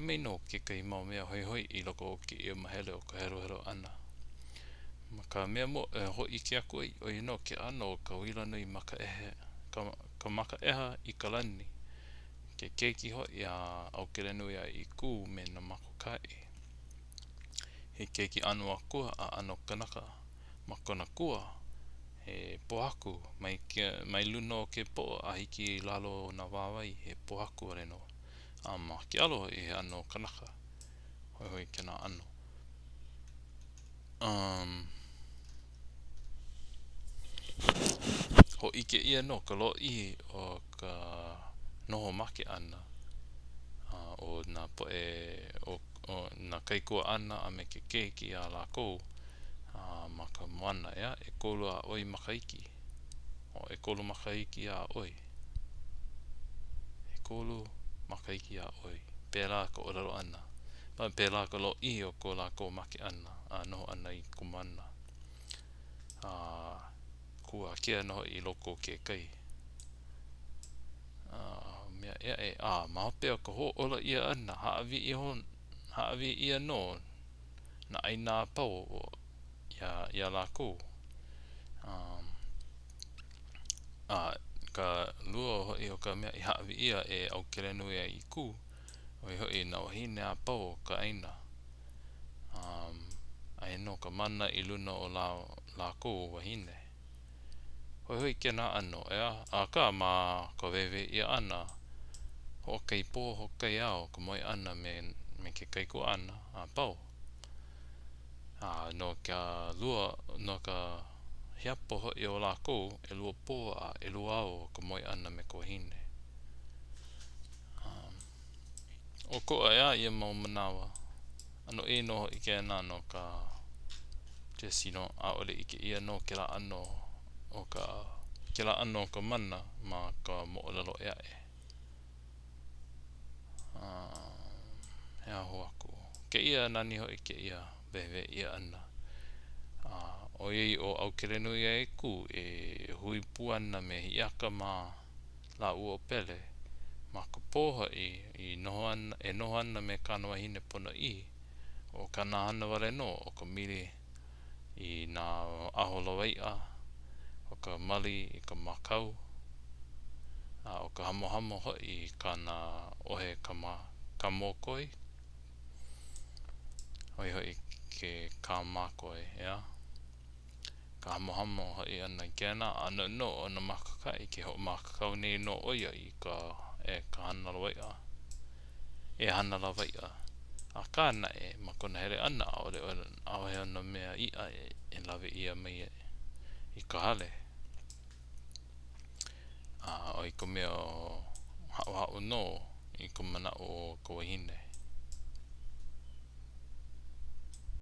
mai no ke kai mau mea hoihoi I loko o ke ia mahele o ka hero ana. Ma ka mea mo ho I ke aku ai o no ke ano o ka maka eha I ka lani. Ke keiki ho I a Aukelenuiaiku me na mako kai. He keiki anu akua a ano kanaka. Ma kona kua he pohaku mai luno ke po a hiki lalo na wawai he pohaku reno. Ma ke alo he ano kanaka. Hoi kena ano. Ho ike ia no ka loi o ka noho make ana. O na poe o na kaikua ana a me ke keiki a lako. Ma ka moana ea e kolu a oi makaiki. O e kolu makaiki a oi. E kolu makaiki a oi. Pela ka oraro ana. Pa pela ka loi o ko lako make ana. A noho ana I kumana. Kua kia noho I loko ke kai. Mea ea e mahope o ka ho ola ia ana. Haawi ia no. Na aina pau ia lako. Ka lua hoi o ka mea I haawi ia e Aukelenuiaiku. Hoi na wahine a pau ka aina. Ai no ka mana I luna o lako wahine. Hoi kena ano ea. Ka ma ka wewe ia ana. Ho kai po ho kai ao ka moi ana me ke kaiku ana a pau. No ka lua no ka hiapo hoi o lako e lua po a e lua ao ka moi ana me ko wahine. O koa ea ia mau manawa. Ano e no hoi ke ana no ka just a ole ike ia no ke la ano o ka mana ma ka moolelo ea e. Hea ho aku. Ke ia nani hoi ke ia wewe ia ana. O iei o Aukelenuiaiku e hui puana me Hiiaka ma la ua Pele. Ma ka poha I noho ana me kana wahine pono I. O kana hana wale no o ka mili I na aho lawaia. O ka mali I ka makau. O ka hamo hoi kana ohe ka mokoi. Hoi ke ka makoi, yeah. Ka hamo hoi ana I kena ano no o na makakai ke ho makakau nei no oia I ka hana lawaia. E hana lawaia. A kāna e makona here ana aohe ana mea ia e lawe ia mai I ka hale. O I ka mea hao no I ka mana o ka wahine.